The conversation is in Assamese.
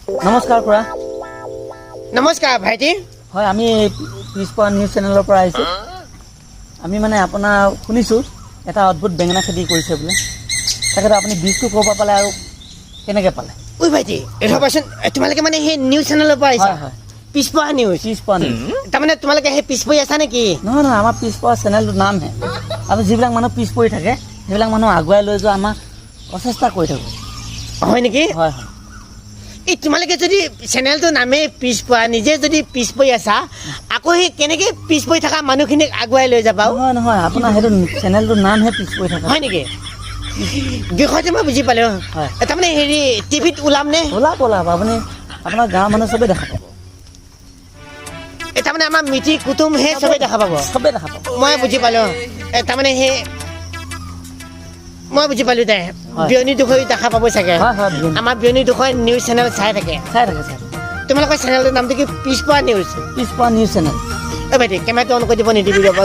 নমস্কাৰ খুৰা। নমস্কাৰ ভাইটি। হয়, আমি পিছপৰা নিউজ চেনেলৰ পৰা আহিছোঁ। আমি মানে আপোনাৰ শুনিছোঁ এটা অদ্ভুত বেঙেনা খেতি কৰিছে বোলে। তাকেতো আপুনি বীজটো ক'ৰ পৰা পালে আৰু কেনেকৈ পালে? ঐ ভাইটি ৰ'বাচোন, তোমালোকে মানে সেই নিউজ চেনেলৰ পৰা আহিছা? হয় হয়, পিছপৰা নিউজ। পিছপৰা নিউজ। তাৰমানে তোমালোকে সেই পিছ পৰি আছা নেকি? নহয় নহয়, আমাৰ পিছপৰা চেনেলটোৰ নামহে। আমি যিবিলাক মানুহ পিছ পৰি থাকে সেইবিলাক মানুহ আগুৱাই লৈ যোৱা আমাক প্ৰচেষ্টা কৰি থাকোঁ। হয় নেকি? হয় হয়। এই তোমালোকে যদি চেনেলটোৰ নামেই পিছ পৰা, নিজে যদি পিছ পৰি আছা, আকৌ সেই কেনেকৈ পিছ পৰি থকা মানুহখিনিক আগুৱাই লৈ যাবা? নহয় নহয়, আপোনাৰ সেইটো চেনেলটোৰ নামহে পিছ পৰি থাকে। হয় নেকি? বিষয়টো মই বুজি পালোঁ। হয়। তাৰমানে হেৰি টিভিত ওলাম নে? ওলাব ওলাব, আপুনি আপোনাৰ গাঁৱৰ মানুহ চবেই দেখা পাব। এই তাৰমানে আমাৰ মিতিৰ কুটুমহে চবেই দেখা পাব। চবেই দেখা পাব। মই বুজি পালোঁ। তাৰমানে সেই মই বুজি পালোঁ দে। হয়। বিয়নী দুখৰি দেখা পাব চাগে। হয় হয়, বিয়নী। আমাৰ বিয়নী দুখৰ নিউজ চেনেল চাই থাকে। চাই থাকে। তোমালোকৰ চেনেলটোৰ নামটো কি পিছপৰা নিউজ? পিছপৰা নিউজ চেনেল। ভাইটি কেমেৰাটো অন কৰি দিব নিদিবি ৰ'বা।